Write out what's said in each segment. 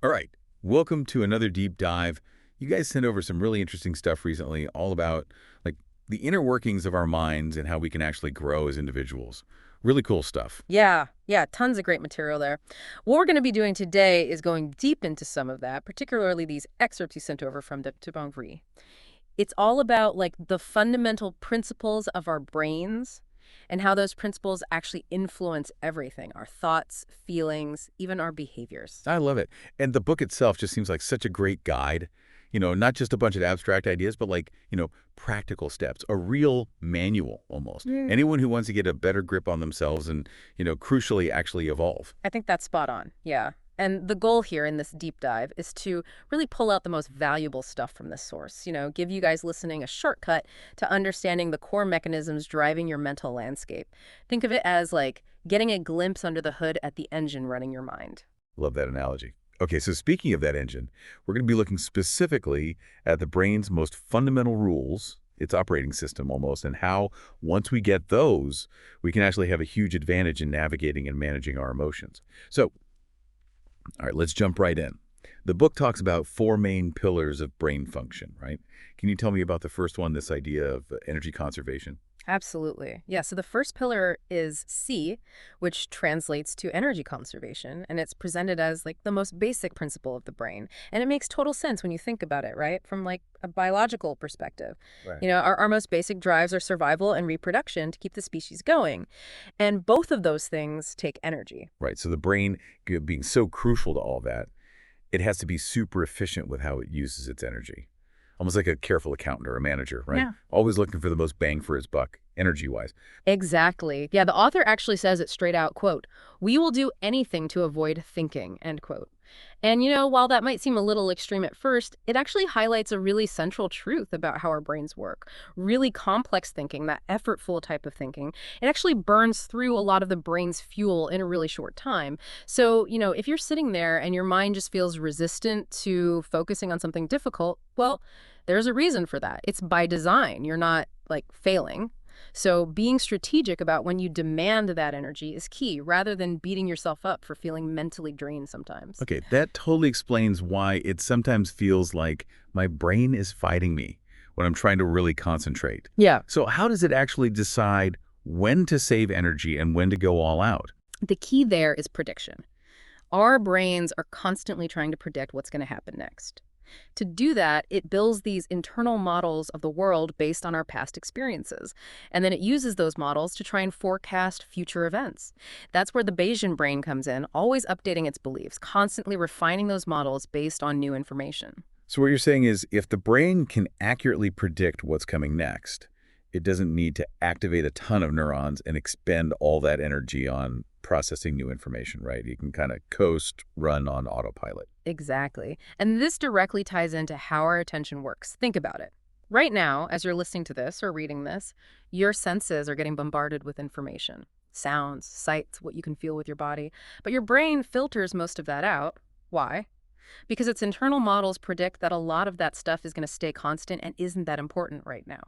All right, welcome to another deep dive. You guys sent over some really interesting stuff recently, all about like the inner workings of our minds and how we can actually grow as individuals. Really cool stuff. Yeah, tons of great material there. What we're going to be doing today is going deep into some of that, particularly these excerpts you sent over from the Tubongri. It's all about like the fundamental principles of our brains and how those principles actually influence everything, our thoughts, feelings, even our behaviors. I love it. And the book itself just seems like such a great guide. Not just a bunch of abstract ideas, but practical steps, a real manual almost. Anyone who wants to get a better grip on themselves and, crucially actually evolve. I think that's spot on. Yeah. And the goal here in this deep dive is to really pull out the most valuable stuff from this source, give you guys listening a shortcut to understanding the core mechanisms driving your mental landscape. Think of it as like getting a glimpse under the hood at the engine running your mind. Love that analogy. Okay, so speaking of that engine, we're going to be looking specifically at the brain's most fundamental rules, its operating system almost, and how once we get those, we can actually have a huge advantage in navigating and managing our emotions. So, all right, let's jump right in. The book talks about four main pillars of brain function, right? Can you tell me about the first one, this idea of energy conservation? Absolutely. Yeah, so the first pillar is C, which translates to energy conservation, and it's presented as like the most basic principle of the brain. And it makes total sense when you think about it, right? From like a biological perspective. Right. Our most basic drives are survival and reproduction to keep the species going. And both of those things take energy. Right, so the brain being so crucial to all that, it has to be super efficient with how it uses its energy. Almost like a careful accountant or a manager, right? Yeah. Always looking for the most bang for his buck, energy-wise. Exactly. Yeah, the author actually says it straight out, quote, "We will do anything to avoid thinking," end quote. And while that might seem a little extreme at first, it actually highlights a really central truth about how our brains work. Really complex thinking, that effortful type of thinking, it actually burns through a lot of the brain's fuel in a really short time. So, if you're sitting there and your mind just feels resistant to focusing on something difficult, well, there's a reason for that. It's by design. You're not like failing. So being strategic about when you demand that energy is key, rather than beating yourself up for feeling mentally drained sometimes. Okay, that totally explains why it sometimes feels like my brain is fighting me when I'm trying to really concentrate. Yeah. So how does it actually decide when to save energy and when to go all out? The key there is prediction. Our brains are constantly trying to predict what's going to happen next. To do that, it builds these internal models of the world based on our past experiences. And then it uses those models to try and forecast future events. That's where the Bayesian brain comes in, always updating its beliefs, constantly refining those models based on new information. So what you're saying is if the brain can accurately predict what's coming next, it doesn't need to activate a ton of neurons and expend all that energy on processing new information, right? You can kind of coast, run on autopilot. Exactly. And this directly ties into how our attention works. Think about it. Right now, as you're listening to this or reading this, your senses are getting bombarded with information. Sounds, sights, what you can feel with your body. But your brain filters most of that out. Why? Because its internal models predict that a lot of that stuff is going to stay constant and isn't that important right now.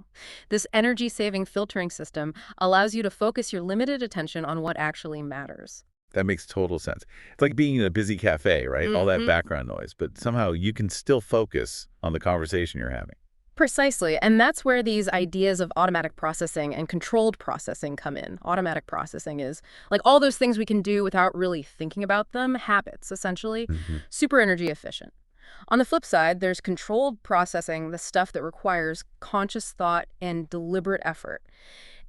This energy-saving filtering system allows you to focus your limited attention on what actually matters. That makes total sense. It's like being in a busy cafe, right? All that background noise, but somehow you can still focus on the conversation you're having. Precisely. And that's where these ideas of automatic processing and controlled processing come in. Automatic processing is like all those things we can do without really thinking about them, habits, essentially, super energy efficient. On the flip side, there's controlled processing, the stuff that requires conscious thought and deliberate effort.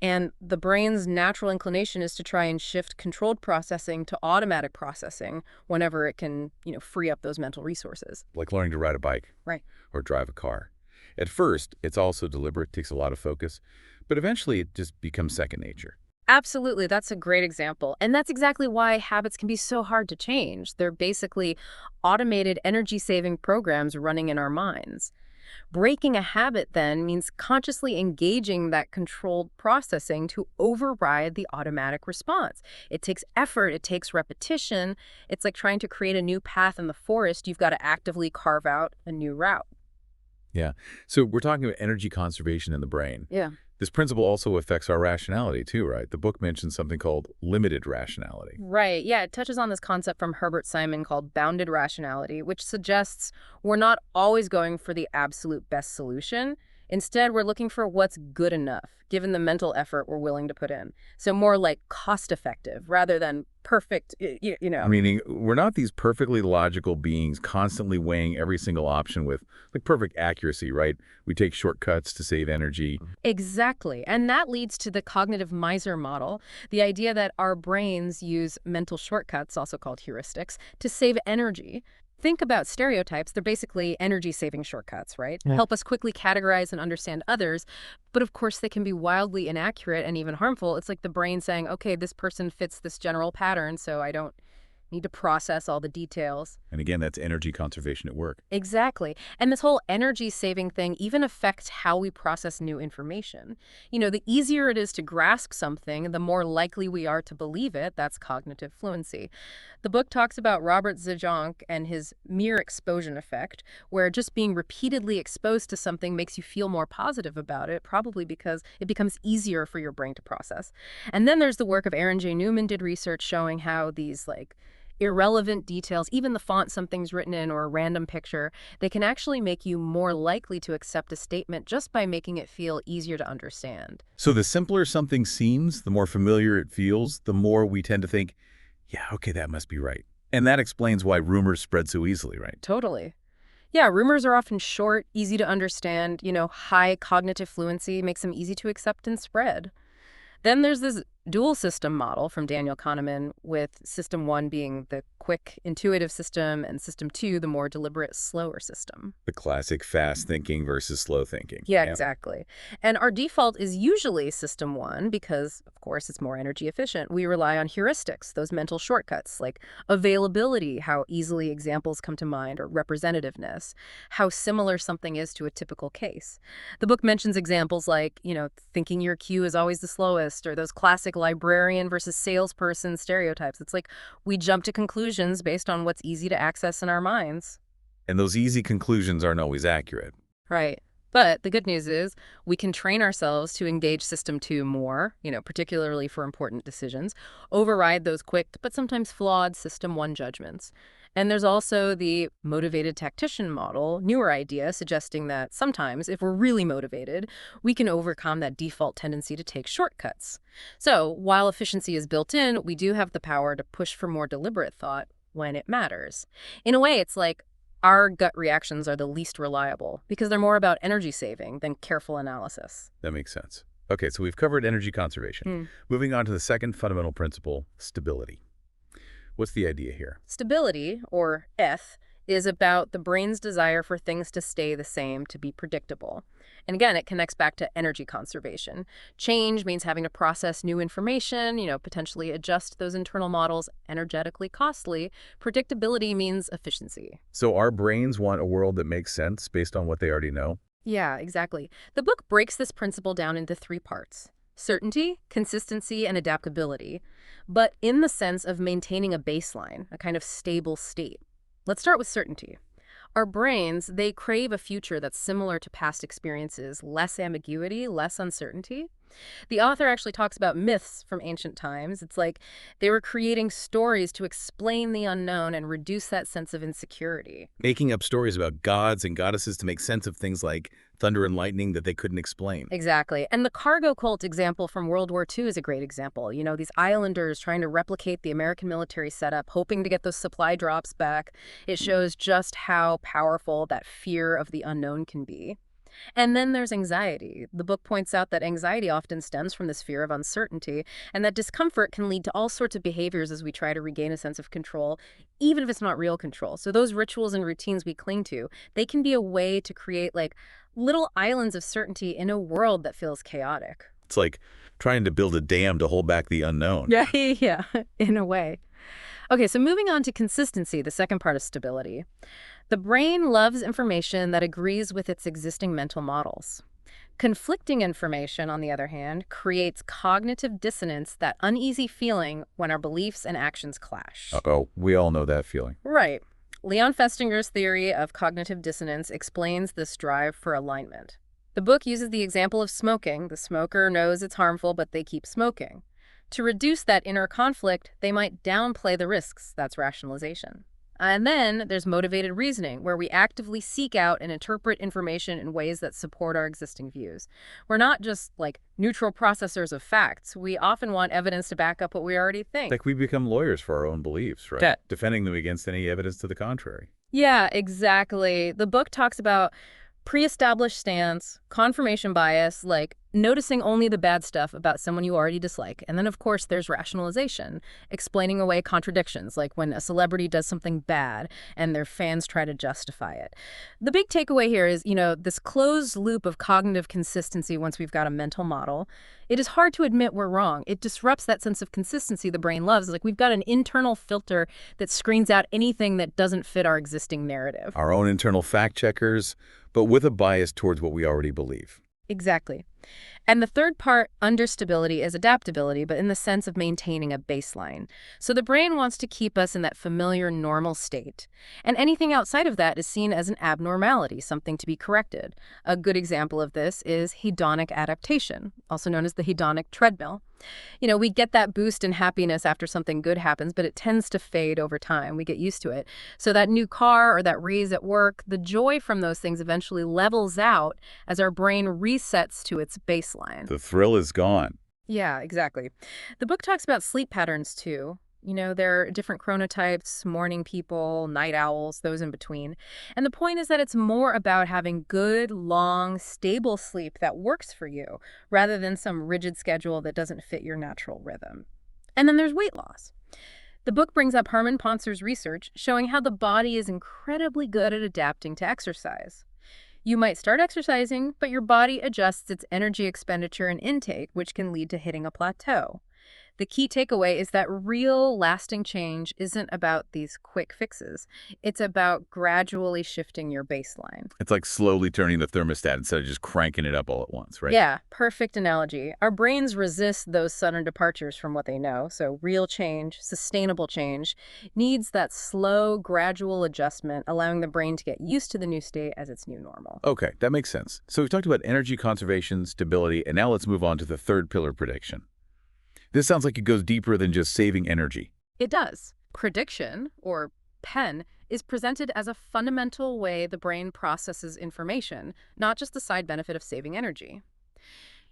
And the brain's natural inclination is to try and shift controlled processing to automatic processing whenever it can, free up those mental resources. Like learning to ride a bike. Right. Or drive a car. At first, it's also deliberate, takes a lot of focus, but eventually it just becomes second nature. Absolutely. That's a great example. And that's exactly why habits can be so hard to change. They're basically automated energy-saving programs running in our minds. Breaking a habit then means consciously engaging that controlled processing to override the automatic response. It takes effort, it takes repetition. It's like trying to create a new path in the forest. You've got to actively carve out a new route. Yeah. So we're talking about energy conservation in the brain. Yeah. This principle also affects our rationality too, right? The book mentions something called limited rationality. Right, yeah, it touches on this concept from Herbert Simon called bounded rationality, which suggests we're not always going for the absolute best solution. Instead, we're looking for what's good enough, given the mental effort we're willing to put in. So more like cost-effective rather than perfect, you know. Meaning, we're not these perfectly logical beings constantly weighing every single option with like perfect accuracy, right? We take shortcuts to save energy. Exactly. And that leads to the cognitive miser model, the idea that our brains use mental shortcuts, also called heuristics, to save energy. Think about stereotypes. They're basically energy-saving shortcuts, right? Yeah. Help us quickly categorize and understand others. But of course, they can be wildly inaccurate and even harmful. It's like the brain saying, okay, this person fits this general pattern, so I don't need to process all the details. And again, that's energy conservation at work. Exactly. And this whole energy-saving thing even affects how we process new information. You know, the easier it is to grasp something, the more likely we are to believe it. That's cognitive fluency. The book talks about Robert Zajonc and his mere exposure effect, where just being repeatedly exposed to something makes you feel more positive about it, probably because it becomes easier for your brain to process. And then there's the work of Aaron J. Newman did research showing how these, like, irrelevant details, even the font something's written in or a random picture, they can actually make you more likely to accept a statement just by making it feel easier to understand. So the simpler something seems, the more familiar it feels, the more we tend to think, yeah, okay, that must be right. And that explains why rumors spread so easily, right? Totally. Yeah, rumors are often short, easy to understand, you know, high cognitive fluency makes them easy to accept and spread. Then there's this dual system model from Daniel Kahneman, with system 1 being the quick, intuitive system, and system 2 the more deliberate, slower system. The classic fast thinking versus slow thinking. Yeah, exactly. And our default is usually system 1 because, of course, it's more energy efficient. We rely on heuristics, those mental shortcuts, like availability, how easily examples come to mind, or representativeness, how similar something is to a typical case. The book mentions examples like, you know, thinking your cue is always the slowest, or those classic librarian versus salesperson stereotypes. It's like we jump to conclusions based on what's easy to access in our minds. And those easy conclusions aren't always accurate. Right. But the good news is we can train ourselves to engage system 2 more, you know, particularly for important decisions, override those quick but sometimes flawed system 1 judgments. And there's also the motivated tactician model, newer idea, suggesting that sometimes, if we're really motivated, we can overcome that default tendency to take shortcuts. So while efficiency is built in, we do have the power to push for more deliberate thought when it matters. In a way, it's like our gut reactions are the least reliable because they're more about energy saving than careful analysis. That makes sense. Okay, so we've covered energy conservation. Moving on to the second fundamental principle, stability. What's the idea here? Stability, or eth, is about the brain's desire for things to stay the same, to be predictable. And again, it connects back to energy conservation. Change means having to process new information, you know, potentially adjust those internal models, energetically costly. Predictability means efficiency. So our brains want a world that makes sense based on what they already know? Yeah, exactly. The book breaks this principle down into 3 parts: certainty, consistency, and adaptability, but in the sense of maintaining a baseline, a kind of stable state. Let's start with certainty. Our brains, they crave a future that's similar to past experiences, less ambiguity, less uncertainty. The author actually talks about myths from ancient times. It's like they were creating stories to explain the unknown and reduce that sense of insecurity. Making up stories about gods and goddesses to make sense of things like thunder and lightning that they couldn't explain. Exactly. And the cargo cult example from World War II is a great example. You know, these islanders trying to replicate the American military setup, hoping to get those supply drops back. It shows just how powerful that fear of the unknown can be. And then there's anxiety. The book points out that anxiety often stems from this fear of uncertainty, and that discomfort can lead to all sorts of behaviors as we try to regain a sense of control, even if it's not real control. So those rituals and routines we cling to, they can be a way to create like little islands of certainty in a world that feels chaotic. It's like trying to build a dam to hold back the unknown. Yeah, in a way. Okay, so moving on to consistency, the second part of stability. The brain loves information that agrees with its existing mental models. Conflicting information, on the other hand, creates cognitive dissonance, that uneasy feeling when our beliefs and actions clash. Uh-oh, we all know that feeling. Right. Leon Festinger's theory of cognitive dissonance explains this drive for alignment. The book uses the example of smoking. The smoker knows it's harmful, but they keep smoking. To reduce that inner conflict, they might downplay the risks. That's rationalization. And then there's motivated reasoning, where we actively seek out and interpret information in ways that support our existing views. We're not just like neutral processors of facts. We often want evidence to back up what we already think. Like we become lawyers for our own beliefs, right? Defending them against any evidence to the contrary. Yeah, exactly. The book talks about pre-established stance, confirmation bias, like noticing only the bad stuff about someone you already dislike. And then, of course, there's rationalization, explaining away contradictions, like when a celebrity does something bad and their fans try to justify it. The big takeaway here is, this closed loop of cognitive consistency once we've got a mental model. It is hard to admit we're wrong. It disrupts that sense of consistency the brain loves. Like we've got an internal filter that screens out anything that doesn't fit our existing narrative. Our own internal fact checkers, but with a bias towards what we already believe. Exactly. And the third part, under stability, is adaptability, but in the sense of maintaining a baseline. So the brain wants to keep us in that familiar, normal state. And anything outside of that is seen as an abnormality, something to be corrected. A good example of this is hedonic adaptation, also known as the hedonic treadmill. We get that boost in happiness after something good happens, but it tends to fade over time. We get used to it. So that new car or that raise at work, the joy from those things eventually levels out as our brain resets to its baseline. The thrill is gone. Yeah, exactly. The book talks about sleep patterns, too. There are different chronotypes, morning people, night owls, those in between. And the point is that it's more about having good, long, stable sleep that works for you, rather than some rigid schedule that doesn't fit your natural rhythm. And then there's weight loss. The book brings up Herman Pontzer's research showing how the body is incredibly good at adapting to exercise. You might start exercising, but your body adjusts its energy expenditure and intake, which can lead to hitting a plateau. The key takeaway is that real lasting change isn't about these quick fixes. It's about gradually shifting your baseline. It's like slowly turning the thermostat instead of just cranking it up all at once, right? Yeah, perfect analogy. Our brains resist those sudden departures from what they know. So real change, sustainable change, needs that slow, gradual adjustment, allowing the brain to get used to the new state as its new normal. Okay, that makes sense. So we've talked about energy conservation, stability, and now let's move on to the third pillar, prediction. This sounds like it goes deeper than just saving energy. It does. Prediction, or PEN, is presented as a fundamental way the brain processes information, not just the side benefit of saving energy.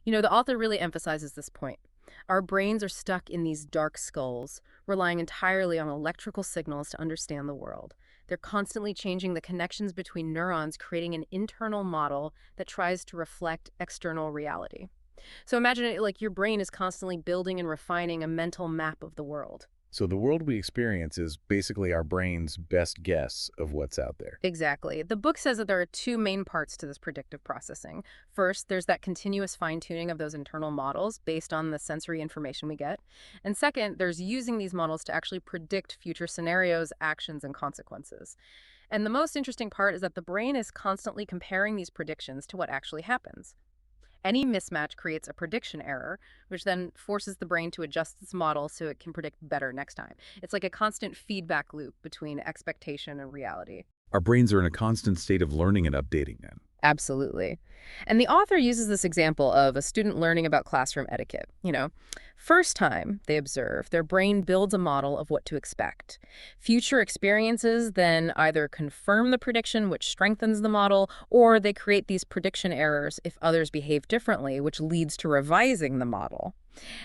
The author really emphasizes this point. Our brains are stuck in these dark skulls, relying entirely on electrical signals to understand the world. They're constantly changing the connections between neurons, creating an internal model that tries to reflect external reality. So imagine it like your brain is constantly building and refining a mental map of the world. So the world we experience is basically our brain's best guess of what's out there. Exactly. The book says that there are two main parts to this predictive processing. First, there's that continuous fine-tuning of those internal models based on the sensory information we get. And second, there's using these models to actually predict future scenarios, actions, and consequences. And the most interesting part is that the brain is constantly comparing these predictions to what actually happens. Any mismatch creates a prediction error, which then forces the brain to adjust its model so it can predict better next time. It's like a constant feedback loop between expectation and reality. Our brains are in a constant state of learning and updating then. Absolutely. And the author uses this example of a student learning about classroom etiquette. First time they observe, their brain builds a model of what to expect. Future experiences then either confirm the prediction, which strengthens the model, or they create these prediction errors if others behave differently, which leads to revising the model.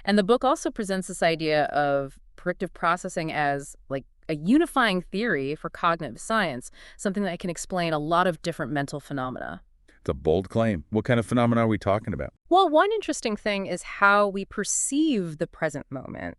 And the book also presents this idea of predictive processing as like a unifying theory for cognitive science, something that can explain a lot of different mental phenomena. It's a bold claim. What kind of phenomena are we talking about? Well, one interesting thing is how we perceive the present moment.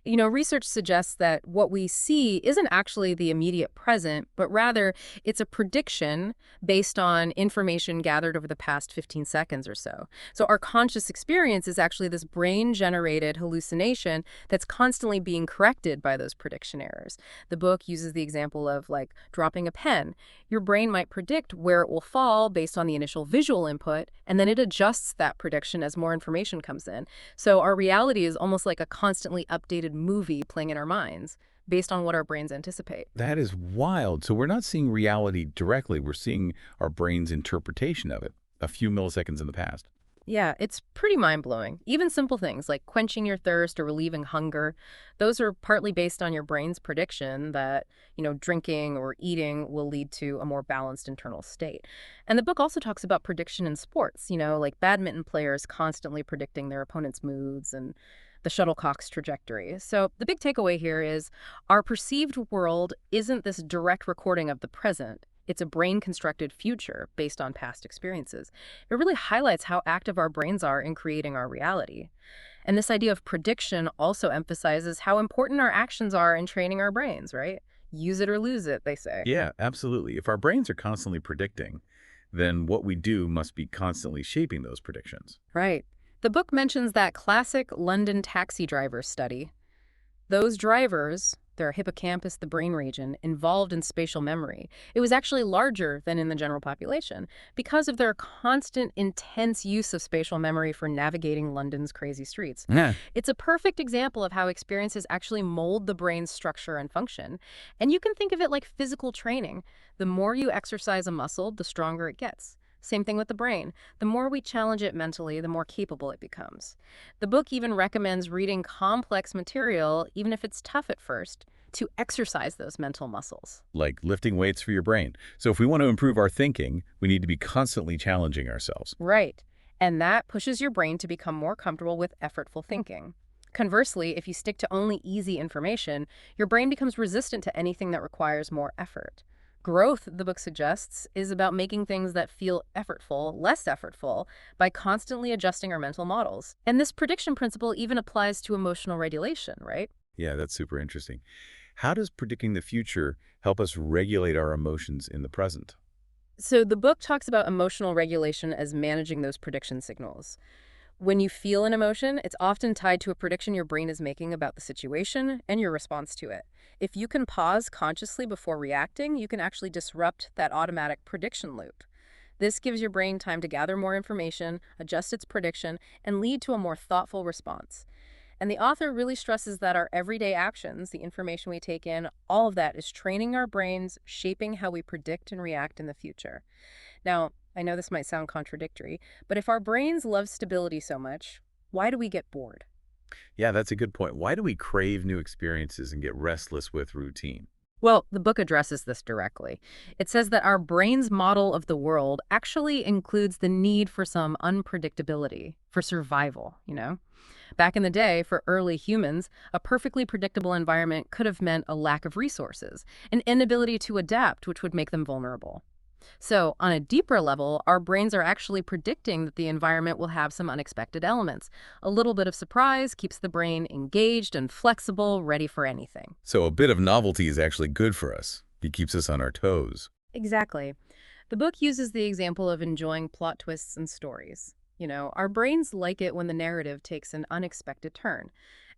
Research suggests that what we see isn't actually the immediate present, but rather it's a prediction based on information gathered over the past 15 seconds or so. So our conscious experience is actually this brain-generated hallucination that's constantly being corrected by those prediction errors. The book uses the example of like dropping a pen. Your brain might predict where it will fall based on the initial visual input, and then it adjusts that prediction as more information comes in. So our reality is almost like a constantly updated movie playing in our minds based on what our brains anticipate. That is wild. So we're not seeing reality directly. We're seeing our brain's interpretation of it. a few milliseconds in the past. Yeah, it's pretty mind-blowing. Even simple things like quenching your thirst or relieving hunger, those are partly based on your brain's prediction that, drinking or eating will lead to a more balanced internal state. And the book also talks about prediction in sports, like badminton players constantly predicting their opponent's moves and the shuttlecock's trajectory. So the big takeaway here is our perceived world isn't this direct recording of the present. It's a brain-constructed future based on past experiences. It really highlights how active our brains are in creating our reality. And this idea of prediction also emphasizes how important our actions are in training our brains, right? Use it or lose it, they say. Yeah, absolutely. If our brains are constantly predicting, then what we do must be constantly shaping those predictions. Right. The book mentions that classic London taxi driver study. Those drivers, their hippocampus, the brain region, involved in spatial memory, it was actually larger than in the general population because of their constant, intense use of spatial memory for navigating London's crazy streets. Yeah. It's a perfect example of how experiences actually mold the brain's structure and function. And you can think of it like physical training. The more you exercise a muscle, the stronger it gets. Same thing with the brain. The more we challenge it mentally, the more capable it becomes. The book even recommends reading complex material, even if it's tough at first, to exercise those mental muscles. Like lifting weights for your brain. So if we want to improve our thinking, we need to be constantly challenging ourselves. Right. And that pushes your brain to become more comfortable with effortful thinking. Conversely, if you stick to only easy information, your brain becomes resistant to anything that requires more effort. Growth, the book suggests, is about making things that feel effortful less effortful by constantly adjusting our mental models. And this prediction principle even applies to emotional regulation, right? Yeah, that's super interesting. How does predicting the future help us regulate our emotions in the present? So the book talks about emotional regulation as managing those prediction signals. When you feel an emotion, it's often tied to a prediction your brain is making about the situation and your response to it. If you can pause consciously before reacting, you can actually disrupt that automatic prediction loop. This gives your brain time to gather more information, adjust its prediction, and lead to a more thoughtful response. And the author really stresses that our everyday actions, the information we take in, all of that is training our brains, shaping how we predict and react in the future. Now, I know this might sound contradictory, but if our brains love stability so much, why do we get bored? Yeah, that's a good point. Why do we crave new experiences and get restless with routine? Well, the book addresses this directly. It says that our brain's model of the world actually includes the need for some unpredictability, for survival. Back in the day, for early humans, a perfectly predictable environment could have meant a lack of resources, an inability to adapt, which would make them vulnerable. So, on a deeper level, our brains are actually predicting that the environment will have some unexpected elements. A little bit of surprise keeps the brain engaged and flexible, ready for anything. So a bit of novelty is actually good for us. It keeps us on our toes. Exactly. The book uses the example of enjoying plot twists and stories. Our brains like it when the narrative takes an unexpected turn.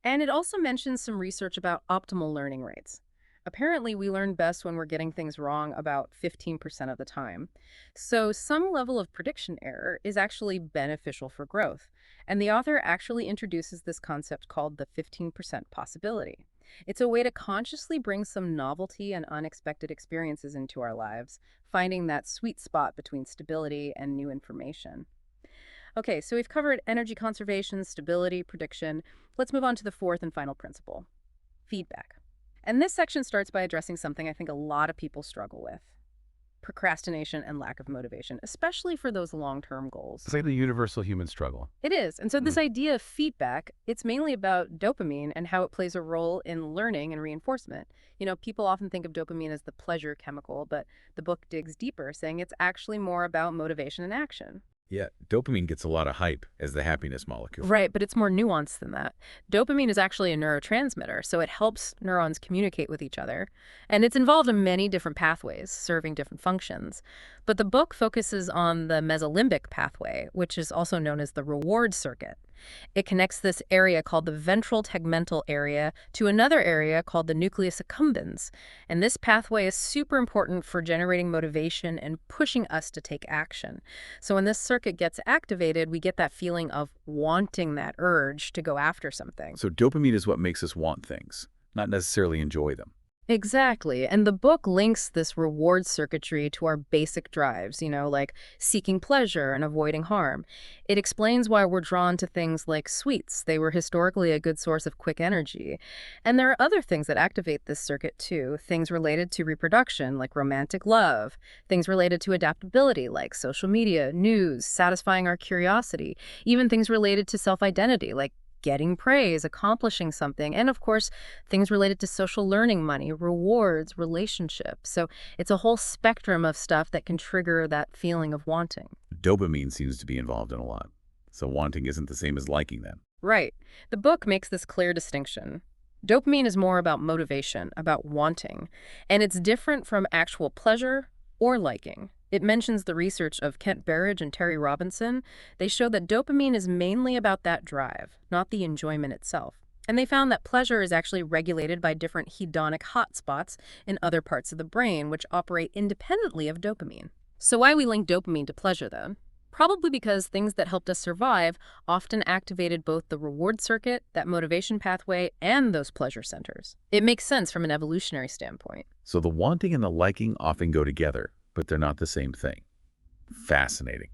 And it also mentions some research about optimal learning rates. Apparently, we learn best when we're getting things wrong about 15% of the time. So some level of prediction error is actually beneficial for growth. And the author actually introduces this concept called the 15% possibility. It's a way to consciously bring some novelty and unexpected experiences into our lives, finding that sweet spot between stability and new information. Okay, so we've covered energy conservation, stability, prediction. Let's move on to the fourth and final principle, feedback. And this section starts by addressing something I think a lot of people struggle with: procrastination and lack of motivation, especially for those long-term goals. It's like the universal human struggle. It is. And so this idea of feedback, it's mainly about dopamine and how it plays a role in learning and reinforcement. People often think of dopamine as the pleasure chemical, but the book digs deeper, saying it's actually more about motivation and action. Yeah, dopamine gets a lot of hype as the happiness molecule. Right, but it's more nuanced than that. Dopamine is actually a neurotransmitter, so it helps neurons communicate with each other. And it's involved in many different pathways, serving different functions. But the book focuses on the mesolimbic pathway, which is also known as the reward circuit. It connects this area called the ventral tegmental area to another area called the nucleus accumbens. And this pathway is super important for generating motivation and pushing us to take action. So when this circuit gets activated, we get that feeling of wanting that urge to go after something. So dopamine is what makes us want things, not necessarily enjoy them. Exactly. And the book links this reward circuitry to our basic drives, like seeking pleasure and avoiding harm. It explains why we're drawn to things like sweets. They were historically a good source of quick energy. And there are other things that activate this circuit too, things related to reproduction, like romantic love, things related to adaptability, like social media, news, satisfying our curiosity, even things related to self-identity, like getting praise, accomplishing something, and of course, things related to social learning, money, rewards, relationships. So it's a whole spectrum of stuff that can trigger that feeling of wanting. Dopamine seems to be involved in a lot. So wanting isn't the same as liking then. Right. The book makes this clear distinction. Dopamine is more about motivation, about wanting, and it's different from actual pleasure or liking. It mentions the research of Kent Berridge and Terry Robinson. They show that dopamine is mainly about that drive, not the enjoyment itself. And they found that pleasure is actually regulated by different hedonic hotspots in other parts of the brain, which operate independently of dopamine. So why we link dopamine to pleasure, then? Probably because things that helped us survive often activated both the reward circuit, that motivation pathway, and those pleasure centers. It makes sense from an evolutionary standpoint. So the wanting and the liking often go together, but they're not the same thing. Fascinating.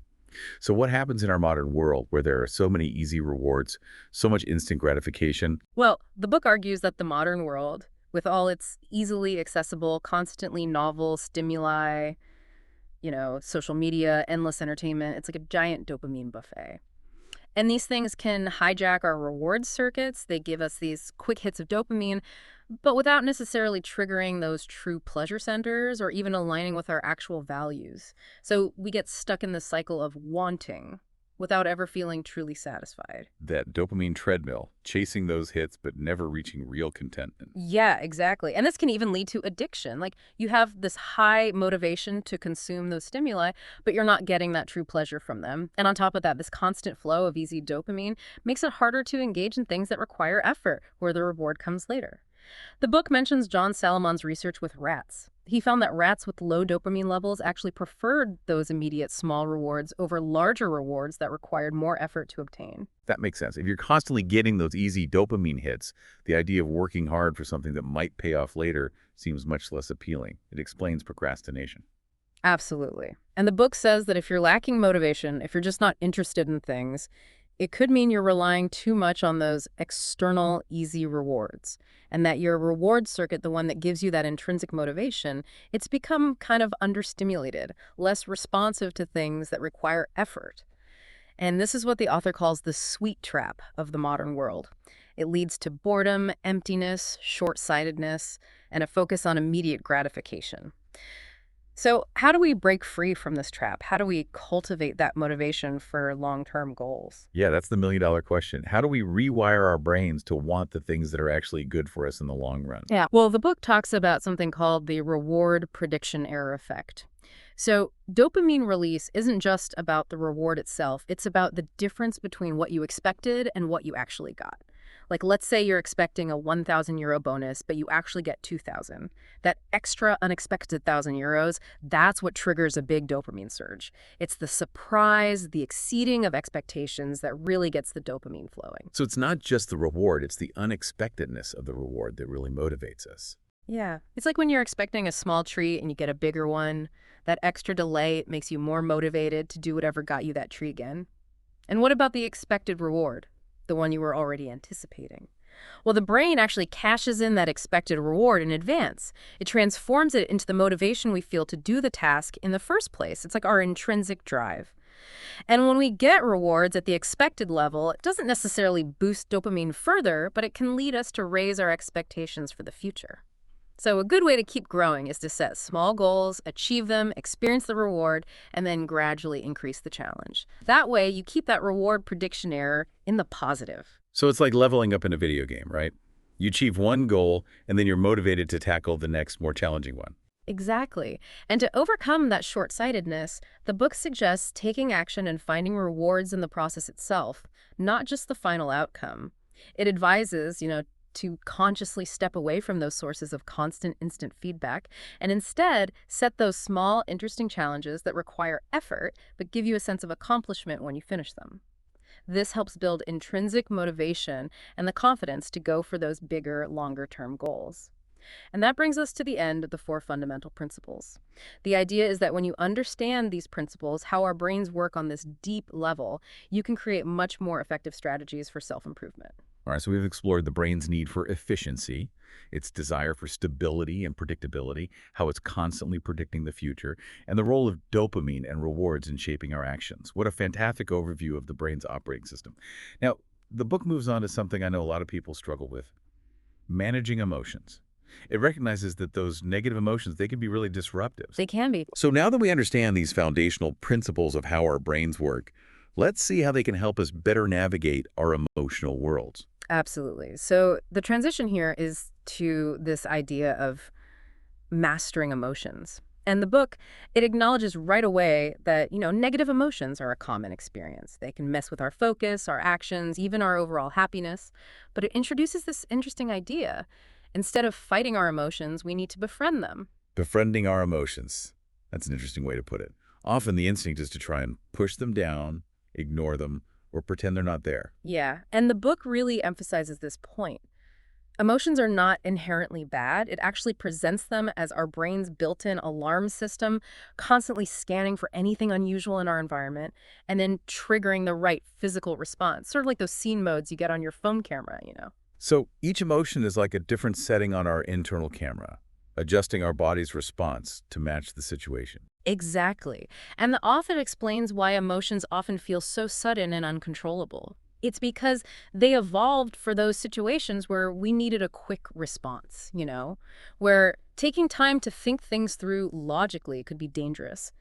So what happens in our modern world where there are so many easy rewards, so much instant gratification? Well, the book argues that the modern world, with all its easily accessible, constantly novel stimuli, social media, endless entertainment, it's like a giant dopamine buffet. And these things can hijack our reward circuits. They give us these quick hits of dopamine, but without necessarily triggering those true pleasure centers or even aligning with our actual values. So we get stuck in this cycle of wanting without ever feeling truly satisfied. That dopamine treadmill, chasing those hits but never reaching real contentment. Yeah, exactly. And this can even lead to addiction. Like you have this high motivation to consume those stimuli, but you're not getting that true pleasure from them. And on top of that, this constant flow of easy dopamine makes it harder to engage in things that require effort, where the reward comes later. The book mentions John Salamon's research with rats. He found that rats with low dopamine levels actually preferred those immediate small rewards over larger rewards that required more effort to obtain. That makes sense. If you're constantly getting those easy dopamine hits, the idea of working hard for something that might pay off later seems much less appealing. It explains procrastination. Absolutely. And the book says that if you're lacking motivation, if you're just not interested in things, it could mean you're relying too much on those external, easy rewards, and that your reward circuit, the one that gives you that intrinsic motivation, it's become kind of understimulated, less responsive to things that require effort. And this is what the author calls the sweet trap of the modern world. It leads to boredom, emptiness, short-sightedness, and a focus on immediate gratification. So how do we break free from this trap? How do we cultivate that motivation for long-term goals? Yeah, that's the million-dollar question. How do we rewire our brains to want the things that are actually good for us in the long run? Yeah. Well, the book talks about something called the reward prediction error effect. So dopamine release isn't just about the reward itself. It's about the difference between what you expected and what you actually got. Like, let's say you're expecting a 1,000 euro bonus, but you actually get 2,000. That extra unexpected 1,000 euros, that's what triggers a big dopamine surge. It's the surprise, the exceeding of expectations that really gets the dopamine flowing. So it's not just the reward, it's the unexpectedness of the reward that really motivates us. Yeah. It's like when you're expecting a small treat and you get a bigger one. That extra delay makes you more motivated to do whatever got you that treat again. And what about the expected reward? The one you were already anticipating? Well, the brain actually cashes in that expected reward in advance. It transforms it into the motivation we feel to do the task in the first place. It's like our intrinsic drive. And when we get rewards at the expected level, it doesn't necessarily boost dopamine further, but it can lead us to raise our expectations for the future. So a good way to keep growing is to set small goals, achieve them, experience the reward, and then gradually increase the challenge. That way, you keep that reward prediction error in the positive. So it's like leveling up in a video game, right? You achieve one goal, and then you're motivated to tackle the next, more challenging one. Exactly. And to overcome that short-sightedness, the book suggests taking action and finding rewards in the process itself, not just the final outcome. It advises, to consciously step away from those sources of constant instant feedback and instead set those small, interesting challenges that require effort but give you a sense of accomplishment when you finish them. This helps build intrinsic motivation and the confidence to go for those bigger, longer-term goals. And that brings us to the end of the four fundamental principles. The idea is that when you understand these principles, how our brains work on this deep level, you can create much more effective strategies for self-improvement. All right, so we've explored the brain's need for efficiency, its desire for stability and predictability, how it's constantly predicting the future, and the role of dopamine and rewards in shaping our actions. What a fantastic overview of the brain's operating system. Now, the book moves on to something I know a lot of people struggle with: managing emotions. It recognizes that those negative emotions, they can be really disruptive. They can be. So now that we understand these foundational principles of how our brains work, let's see how they can help us better navigate our emotional worlds. Absolutely. So the transition here is to this idea of mastering emotions. And the book, it acknowledges right away that, negative emotions are a common experience. They can mess with our focus, our actions, even our overall happiness. But it introduces this interesting idea. Instead of fighting our emotions, we need to befriend them. Befriending our emotions. That's an interesting way to put it. Often the instinct is to try and push them down, ignore them, or pretend they're not there. Yeah, and the book really emphasizes this point. Emotions are not inherently bad. It actually presents them as our brain's built-in alarm system, constantly scanning for anything unusual in our environment, and then triggering the right physical response, sort of like those scene modes you get on your phone camera. So each emotion is like a different setting on our internal camera, adjusting our body's response to match the situation. Exactly. And the author explains why emotions often feel so sudden and uncontrollable. It's because they evolved for those situations where we needed a quick response, where taking time to think things through logically could be dangerous.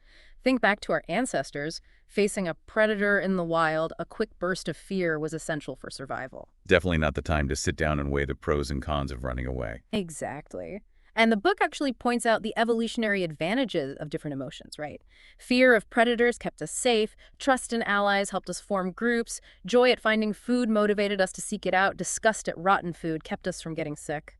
Think back to our ancestors. Facing a predator in the wild, a quick burst of fear was essential for survival. Definitely not the time to sit down and weigh the pros and cons of running away. Exactly. And the book actually points out the evolutionary advantages of different emotions, right? Fear of predators kept us safe, trust in allies helped us form groups, joy at finding food motivated us to seek it out, disgust at rotten food kept us from getting sick.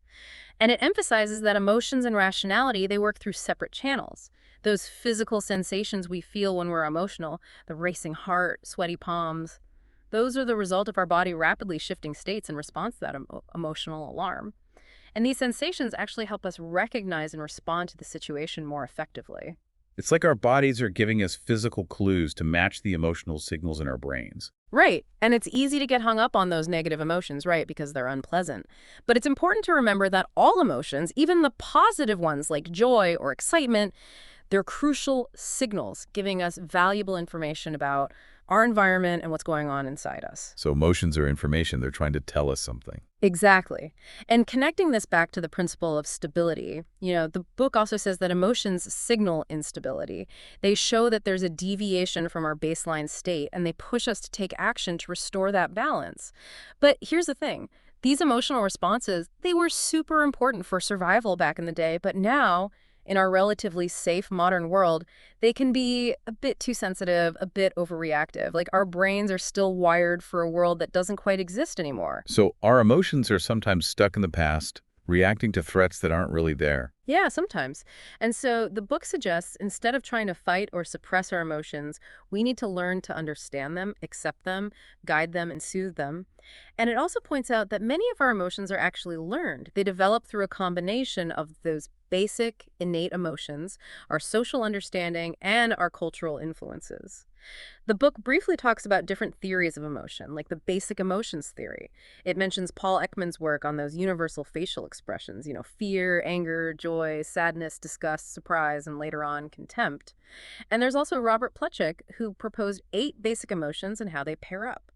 And it emphasizes that emotions and rationality, they work through separate channels. Those physical sensations we feel when we're emotional, the racing heart, sweaty palms, those are the result of our body rapidly shifting states in response to that emotional alarm. And these sensations actually help us recognize and respond to the situation more effectively. It's like our bodies are giving us physical clues to match the emotional signals in our brains. Right. And it's easy to get hung up on those negative emotions, right, because they're unpleasant. But it's important to remember that all emotions, even the positive ones like joy or excitement, they're crucial signals giving us valuable information about our environment and what's going on inside us. So emotions are information. They're trying to tell us something. Exactly. And connecting this back to the principle of stability, the book also says that emotions signal instability. They show that there's a deviation from our baseline state, and they push us to take action to restore that balance. But here's the thing. These emotional responses, they were super important for survival back in the day, but now, in our relatively safe modern world, they can be a bit too sensitive, a bit overreactive. Like our brains are still wired for a world that doesn't quite exist anymore. So our emotions are sometimes stuck in the past, reacting to threats that aren't really there. Yeah, sometimes. And so the book suggests instead of trying to fight or suppress our emotions, we need to learn to understand them, accept them, guide them, and soothe them. And it also points out that many of our emotions are actually learned. They develop through a combination of those basic, innate emotions, our social understanding, and our cultural influences. The book briefly talks about different theories of emotion, like the basic emotions theory. It mentions Paul Ekman's work on those universal facial expressions, fear, anger, joy, sadness, disgust, surprise, and later on, contempt. And there's also Robert Plutchik, who proposed 8 basic emotions and how they pair up.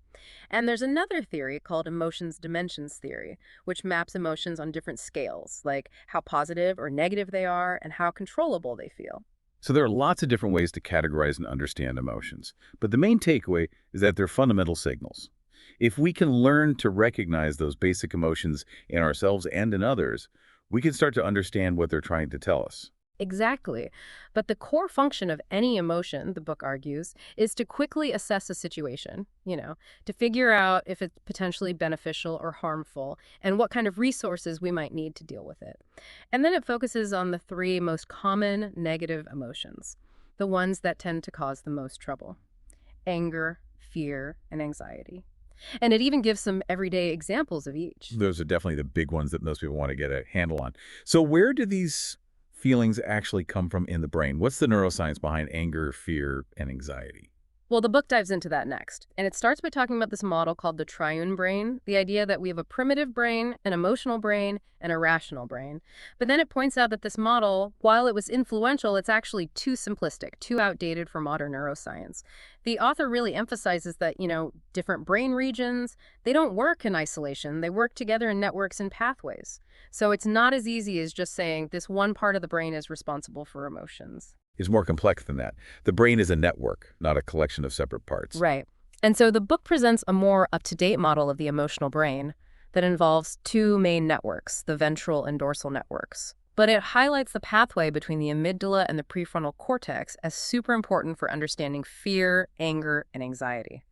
And there's another theory called emotions dimensions theory, which maps emotions on different scales, like how positive or negative they are and how controllable they feel. So there are lots of different ways to categorize and understand emotions, but the main takeaway is that they're fundamental signals. If we can learn to recognize those basic emotions in ourselves and in others, we can start to understand what they're trying to tell us. Exactly. But the core function of any emotion, the book argues, is to quickly assess a situation, to figure out if it's potentially beneficial or harmful and what kind of resources we might need to deal with it. And then it focuses on the 3 most common negative emotions, the ones that tend to cause the most trouble: anger, fear, and anxiety. And it even gives some everyday examples of each. Those are definitely the big ones that most people want to get a handle on. So where do these feelings actually come from in the brain? What's the neuroscience behind anger, fear, and anxiety? Well, the book dives into that next. And it starts by talking about this model called the triune brain, the idea that we have a primitive brain, an emotional brain, and a rational brain. But then it points out that this model, while it was influential, it's actually too simplistic, too outdated for modern neuroscience. The author really emphasizes that, different brain regions, they don't work in isolation. They work together in networks and pathways. So it's not as easy as just saying this one part of the brain is responsible for emotions. Is more complex than that. The brain is a network, not a collection of separate parts. Right. And so the book presents a more up-to-date model of the emotional brain that involves two main networks, the ventral and dorsal networks. But it highlights the pathway between the amygdala and the prefrontal cortex as super important for understanding fear, anger, and anxiety.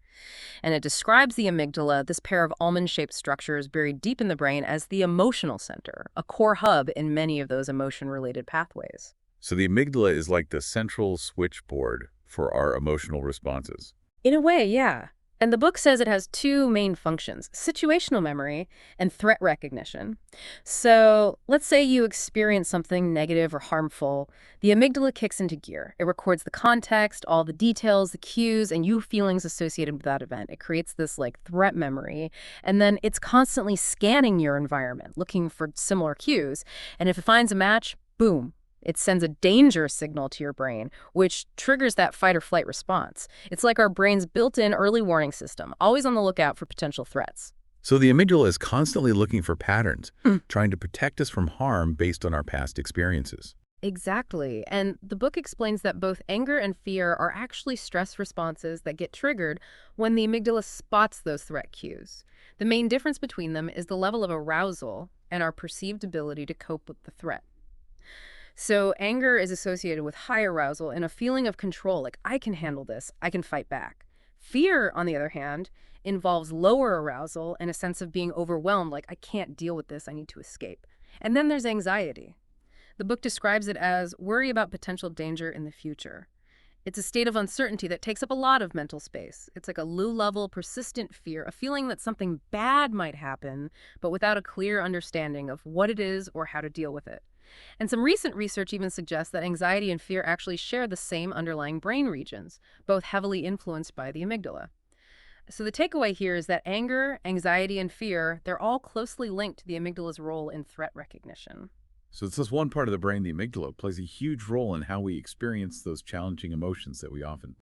And it describes the amygdala, this pair of almond-shaped structures buried deep in the brain, as the emotional center, a core hub in many of those emotion-related pathways. So the amygdala is like the central switchboard for our emotional responses. In a way, yeah. And the book says it has two main functions, situational memory and threat recognition. So let's say you experience something negative or harmful. The amygdala kicks into gear. It records the context, all the details, the cues, and you feelings associated with that event. It creates this threat memory. And then it's constantly scanning your environment, looking for similar cues. And if it finds a match, boom. It sends a danger signal to your brain, which triggers that fight or flight response. It's like our brain's built-in early warning system, always on the lookout for potential threats. So the amygdala is constantly looking for patterns, trying to protect us from harm based on our past experiences. Exactly. And the book explains that both anger and fear are actually stress responses that get triggered when the amygdala spots those threat cues. The main difference between them is the level of arousal and our perceived ability to cope with the threat. So anger is associated with high arousal and a feeling of control, like I can handle this, I can fight back. Fear, on the other hand, involves lower arousal and a sense of being overwhelmed, like I can't deal with this, I need to escape. And then there's anxiety. The book describes it as worry about potential danger in the future. It's a state of uncertainty that takes up a lot of mental space. It's like a low-level, persistent fear, a feeling that something bad might happen, but without a clear understanding of what it is or how to deal with it. And some recent research even suggests that anxiety and fear actually share the same underlying brain regions, both heavily influenced by the amygdala. So the takeaway here is that anger, anxiety, and fear, they're all closely linked to the amygdala's role in threat recognition. So it's this one part of the brain, the amygdala, plays a huge role in how we experience those challenging emotions that we often